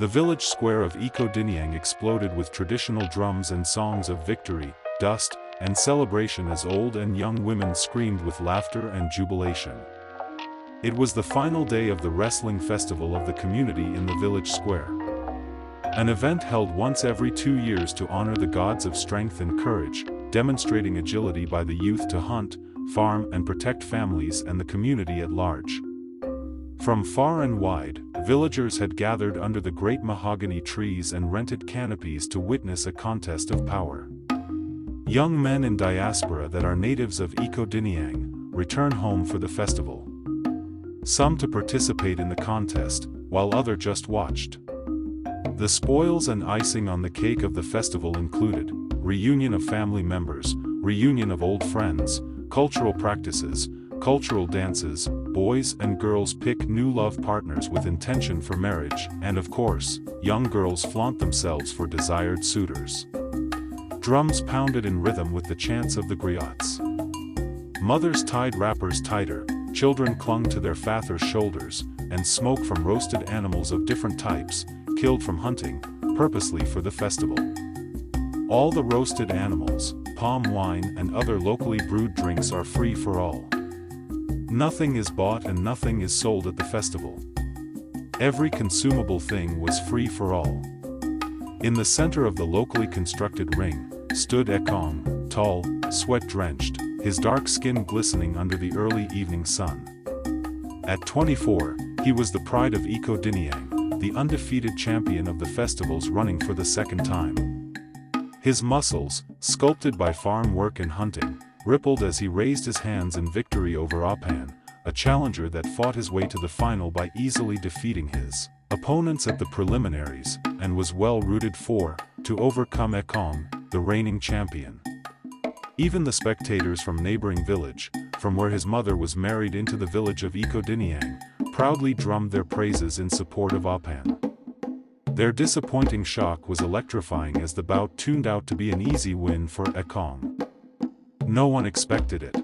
The village square of Ikodinyang exploded with traditional drums and songs of victory, dust, and celebration as old and young women screamed with laughter and jubilation. It was the final day of the wrestling festival of the community in the village square. An event held once every 2 years to honor the gods of strength and courage, demonstrating agility by the youth to hunt, farm and protect families and the community at large. From far and wide, villagers had gathered under the great mahogany trees and rented canopies to witness a contest of power. Young men in diaspora that are natives of Ikodinyang return home for the festival. Some to participate in the contest, while others just watched. The spoils and icing on the cake of the festival included reunion of family members, reunion of old friends, cultural practices, cultural dances, boys and girls pick new love partners with intention for marriage, and of course, young girls flaunt themselves for desired suitors. Drums pounded in rhythm with the chants of the griots. Mothers tied wrappers tighter, children clung to their fathers' shoulders, and smoke from roasted animals of different types, killed from hunting, purposely for the festival. All the roasted animals, palm wine and other locally brewed drinks are free for all. Nothing is bought and nothing is sold at the festival. Every consumable thing was free for all. In the center of the locally constructed ring, stood Ekong, tall, sweat-drenched, his dark skin glistening under the early evening sun. At 24, he was the pride of Ikodinyang, the undefeated champion of the festivals running for the second time. His muscles, sculpted by farm work and hunting, rippled as he raised his hands in victory over Apan, a challenger that fought his way to the final by easily defeating his opponents at the preliminaries, and was well rooted for, to overcome Ekong, the reigning champion. Even the spectators from neighboring village, from where his mother was married into the village of Ikodinyang, proudly drummed their praises in support of Apan. Their disappointing shock was electrifying as the bout turned out to be an easy win for Ekong. No one expected it.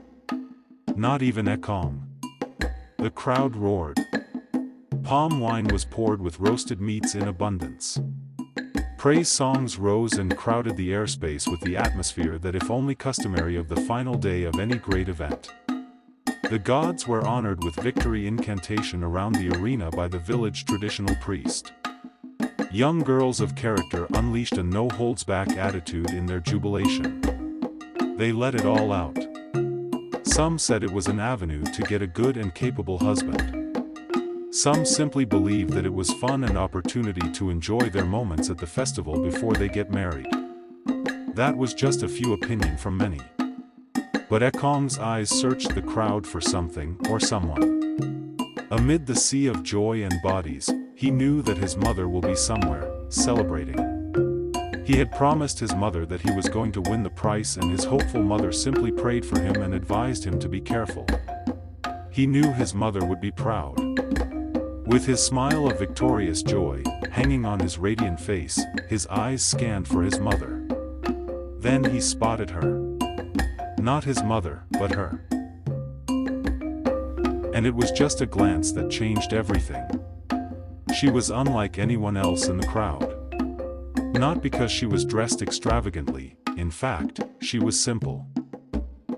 Not even Ekong. The crowd roared. Palm wine was poured with roasted meats in abundance. Praise songs rose and crowded the airspace with the atmosphere that if only customary of the final day of any great event. The gods were honored with victory incantation around the arena by the village traditional priest. Young girls of character unleashed a no-holds-back attitude in their jubilation. They let it all out. Some said it was an avenue to get a good and capable husband. Some simply believed that it was fun and opportunity to enjoy their moments at the festival before they get married. That was just a few opinions from many. But Ekong's eyes searched the crowd for something or someone. Amid the sea of joy and bodies, he knew that his mother will be somewhere, celebrating. He had promised his mother that he was going to win the prize, and his hopeful mother simply prayed for him and advised him to be careful. He knew his mother would be proud. With his smile of victorious joy hanging on his radiant face, his eyes scanned for his mother. Then he spotted her. Not his mother, but her. And it was just a glance that changed everything. She was unlike anyone else in the crowd. Not because she was dressed extravagantly, in fact, she was simple.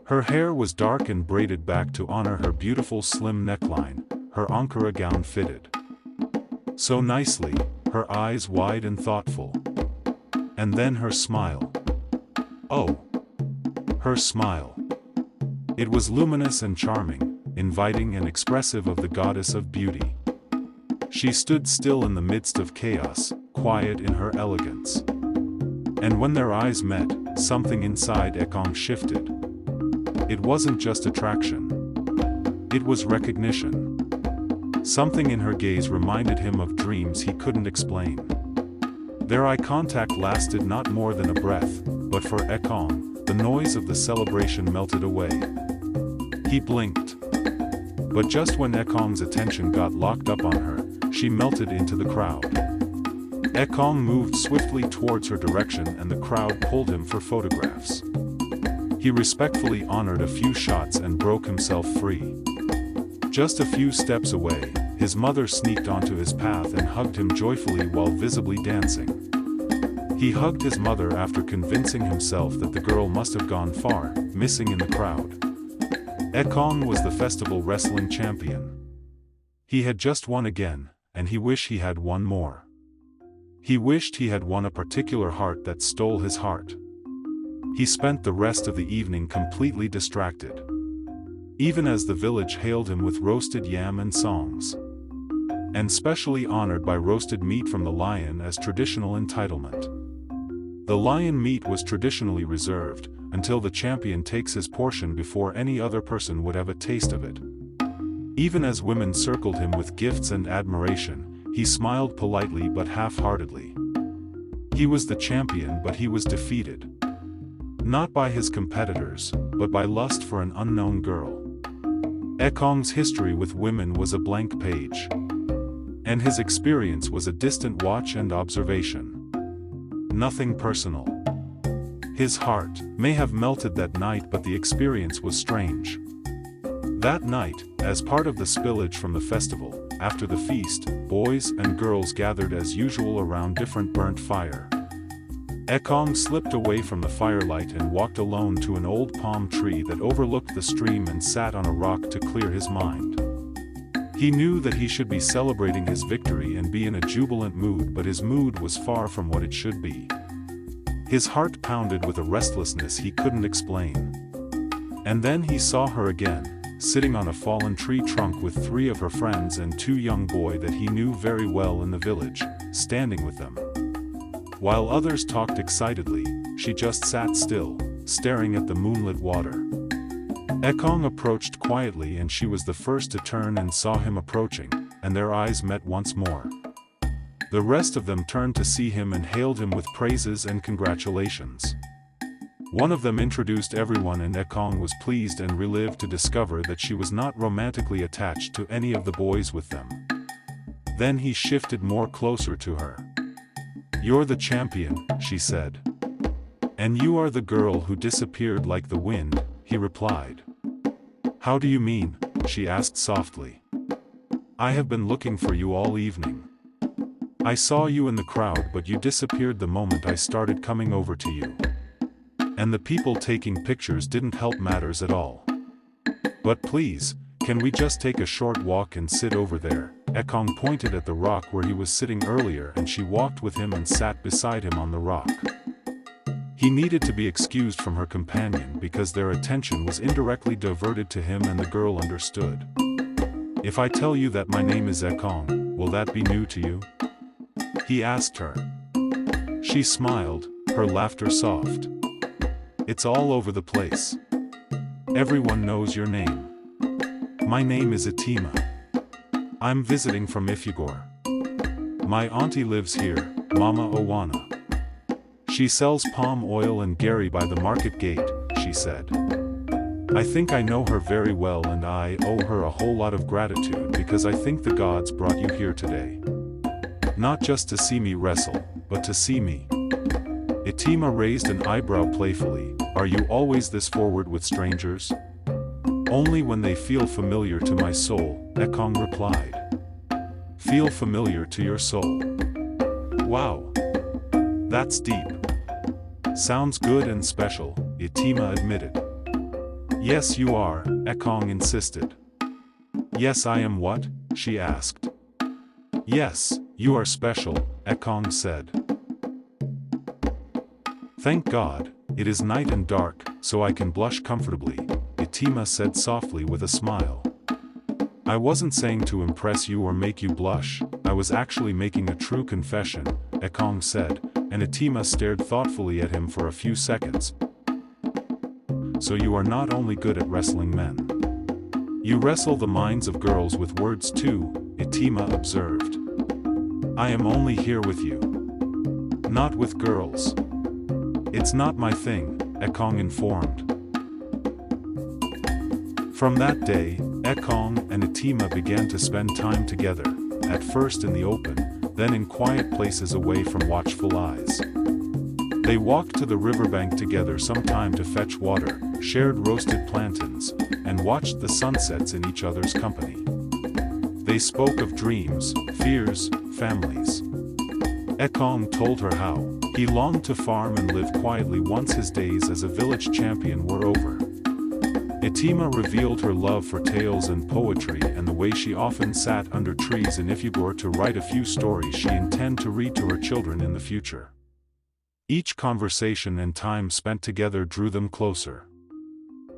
Her hair was dark and braided back to honor her beautiful slim neckline, her Ankara gown fitted so nicely, her eyes wide and thoughtful. And then her smile. Oh! Her smile. It was luminous and charming, inviting and expressive of the goddess of beauty. She stood still in the midst of chaos, quiet in her elegance. And when their eyes met, something inside Ekong shifted. It wasn't just attraction. It was recognition. Something in her gaze reminded him of dreams he couldn't explain. Their eye contact lasted not more than a breath, but for Ekong, the noise of the celebration melted away. He blinked. But just when Ekong's attention got locked up on her, she melted into the crowd. Ekong moved swiftly towards her direction and the crowd pulled him for photographs. He respectfully honored a few shots and broke himself free. Just a few steps away, his mother sneaked onto his path and hugged him joyfully while visibly dancing. He hugged his mother after convincing himself that the girl must have gone far, missing in the crowd. Ekong was the festival wrestling champion. He had just won again, and he wished he had won more. He wished he had won a particular heart that stole his heart. He spent the rest of the evening completely distracted. Even as the village hailed him with roasted yam and songs. And specially honored by roasted meat from the lion as traditional entitlement. The lion meat was traditionally reserved, until the champion takes his portion before any other person would have a taste of it. Even as women circled him with gifts and admiration, he smiled politely but half-heartedly. He was the champion, but he was defeated. Not by his competitors, but by lust for an unknown girl. Ekong's history with women was a blank page. And his experience was a distant watch and observation. Nothing personal. His heart may have melted that night, but the experience was strange. That night, as part of the spillage from the festival, after the feast, boys and girls gathered as usual around different burnt fire. Ekong slipped away from the firelight and walked alone to an old palm tree that overlooked the stream and sat on a rock to clear his mind. He knew that he should be celebrating his victory and be in a jubilant mood, but his mood was far from what it should be. His heart pounded with a restlessness he couldn't explain. And then he saw her again, sitting on a fallen tree trunk with 3 of her friends and 2 young boys that he knew very well in the village, standing with them. While others talked excitedly, she just sat still, staring at the moonlit water. Ekong approached quietly and she was the first to turn and saw him approaching, and their eyes met once more. The rest of them turned to see him and hailed him with praises and congratulations. One of them introduced everyone and Ekong was pleased and relieved to discover that she was not romantically attached to any of the boys with them. Then he shifted more closer to her. "You're the champion," she said. "And you are the girl who disappeared like the wind," he replied. "How do you mean?" she asked softly. "I have been looking for you all evening. I saw you in the crowd, but you disappeared the moment I started coming over to you. And the people taking pictures didn't help matters at all. But please, can we just take a short walk and sit over there?" Ekong pointed at the rock where he was sitting earlier, and she walked with him and sat beside him on the rock. He needed to be excused from her companion because their attention was indirectly diverted to him, and the girl understood. "If I tell you that my name is Ekong, will that be new to you?" he asked her. She smiled, her laughter soft. "It's all over the place. Everyone knows your name. My name is Itima. I'm visiting from Ifugor. My auntie lives here, Mama Owana. She sells palm oil and Gary by the market gate," she said. "I think I know her very well and I owe her a whole lot of gratitude because I think the gods brought you here today. Not just to see me wrestle, but to see me." Itima raised an eyebrow playfully. "Are you always this forward with strangers?" "Only when they feel familiar to my soul," Ekong replied. "Feel familiar to your soul? Wow. That's deep. Sounds good and special," Itima admitted. "Yes you are," Ekong insisted. "Yes I am what?" she asked. "Yes, you are special," Ekong said. "Thank God, it is night and dark, so I can blush comfortably," Itima said softly with a smile. "I wasn't saying to impress you or make you blush, I was actually making a true confession," Ekong said, and Itima stared thoughtfully at him for a few seconds. "So you are not only good at wrestling men. You wrestle the minds of girls with words too," Itima observed. "I am only here with you. Not with girls." "It's not my thing," Ekong informed. From that day, Ekong and Itima began to spend time together, at first in the open, then in quiet places away from watchful eyes. They walked to the riverbank together sometime to fetch water, shared roasted plantains, and watched the sunsets in each other's company. They spoke of dreams, fears, families. Ekong told her how he longed to farm and live quietly once his days as a village champion were over. Etima revealed her love for tales and poetry and the way she often sat under trees in Ifugor to write a few stories she intended to read to her children in the future. Each conversation and time spent together drew them closer.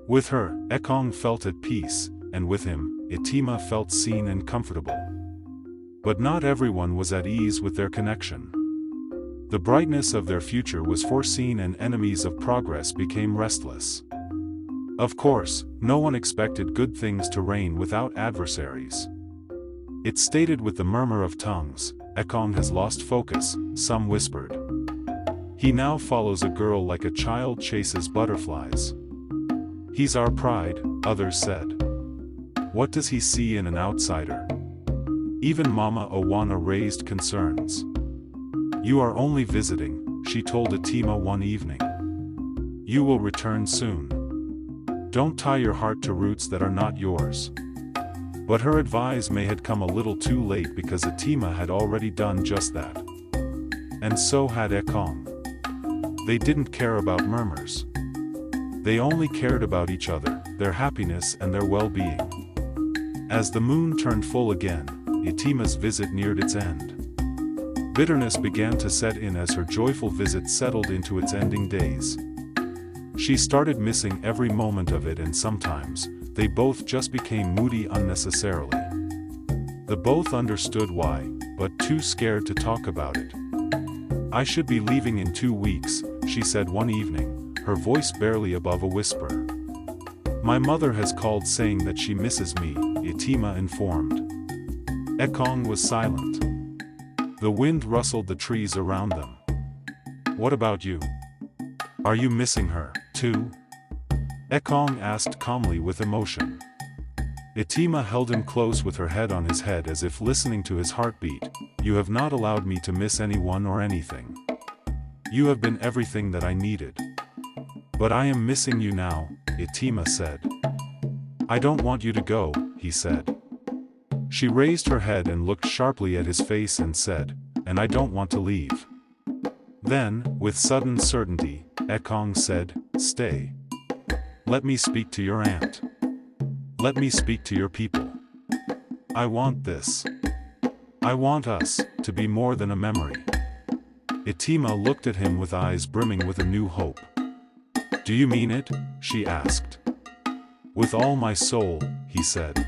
With her, Ekong felt at peace, and with him, Etima felt seen and comfortable. But not everyone was at ease with their connection. The brightness of their future was foreseen and enemies of progress became restless. Of course, no one expected good things to reign without adversaries. It stated with the murmur of tongues, Ekong has lost focus, some whispered. He now follows a girl like a child chases butterflies. He's our pride, others said. What does he see in an outsider? Even Mama Owana raised concerns. You are only visiting, she told Etima one evening. You will return soon. Don't tie your heart to roots that are not yours. But her advice may have come a little too late because Etima had already done just that. And so had Ekong. They didn't care about murmurs. They only cared about each other, their happiness and their well-being. As the moon turned full again, Etima's visit neared its end. Bitterness began to set in as her joyful visit settled into its ending days. She started missing every moment of it, and sometimes, they both just became moody unnecessarily. The both understood why, but too scared to talk about it. I should be leaving in 2 weeks, she said one evening, her voice barely above a whisper. My mother has called saying that she misses me, Etima informed. Ekong was silent. The wind rustled the trees around them. What about you? Are you missing her, too? Ekong asked calmly with emotion. Etima held him close with her head on his head as if listening to his heartbeat. You have not allowed me to miss anyone or anything. You have been everything that I needed. But I am missing you now, Etima said. I don't want you to go, he said. She raised her head and looked sharply at his face and said, and I don't want to leave. Then, with sudden certainty, Ekong said, stay. Let me speak to your aunt. Let me speak to your people. I want this. I want us to be more than a memory. Etima looked at him with eyes brimming with a new hope. Do you mean it? She asked. With all my soul, he said.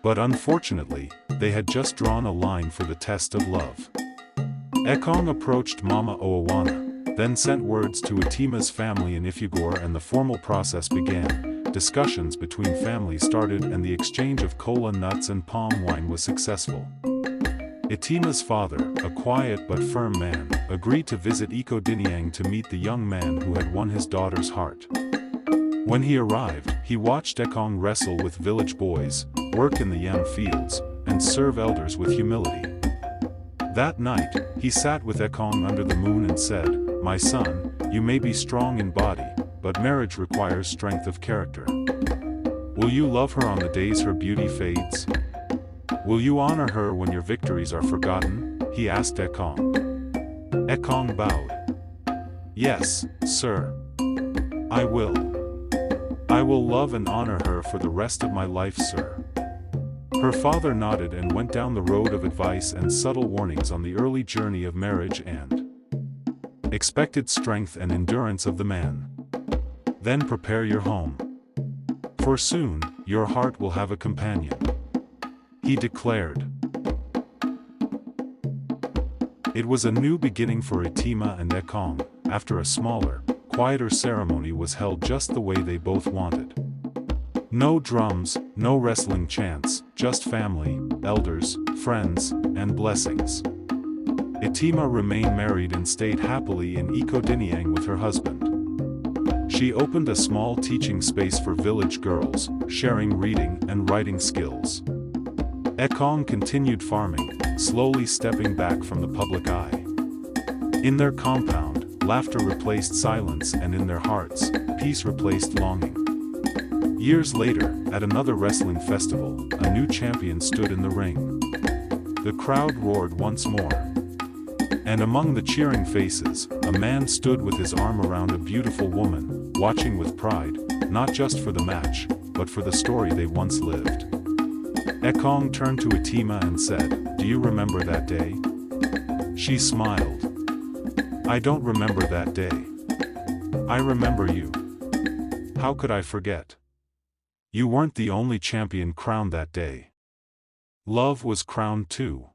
But unfortunately, they had just drawn a line for the test of love. Ekong approached Mama Owana, then sent words to Etima's family in Ifugor, and the formal process began. Discussions between families started and the exchange of kola nuts and palm wine was successful. Etima's father, a quiet but firm man, agreed to visit Ikodiniang to meet the young man who had won his daughter's heart. When he arrived, he watched Ekong wrestle with village boys, work in the yam fields, and serve elders with humility. That night, he sat with Ekong under the moon and said, My son, you may be strong in body, but marriage requires strength of character. Will you love her on the days her beauty fades? Will you honor her when your victories are forgotten? He asked Ekong. Ekong bowed. Yes, sir. I will. I will love and honor her for the rest of my life, sir. Her father nodded and went down the road of advice and subtle warnings on the early journey of marriage and expected strength and endurance of the man. Then prepare your home. For soon, your heart will have a companion. He declared. It was a new beginning for Etima and Ekong, after a smaller, quieter ceremony was held just the way they both wanted. No drums, no wrestling chants, just family, elders, friends, and blessings. Etima remained married and stayed happily in Ikodiniang with her husband. She opened a small teaching space for village girls, sharing reading and writing skills. Ekong continued farming, slowly stepping back from the public eye. In their compound, laughter replaced silence, and in their hearts, peace replaced longing. Years later, at another wrestling festival, a new champion stood in the ring. The crowd roared once more. And among the cheering faces, a man stood with his arm around a beautiful woman, watching with pride, not just for the match, but for the story they once lived. Ekong turned to Etima and said, "Do you remember that day?" She smiled. "I don't remember that day. I remember you. How could I forget? You weren't the only champion crowned that day. Love was crowned too."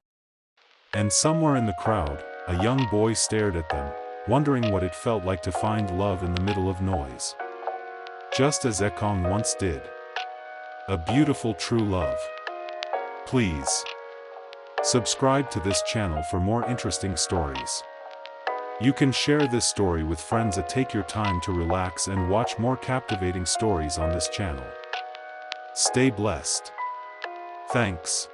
And somewhere in the crowd, a young boy stared at them, wondering what it felt like to find love in the middle of noise. Just as Ekong once did. A beautiful true love. Please subscribe to this channel for more interesting stories. You can share this story with friends and take your time to relax and watch more captivating stories on this channel. Stay blessed. Thanks.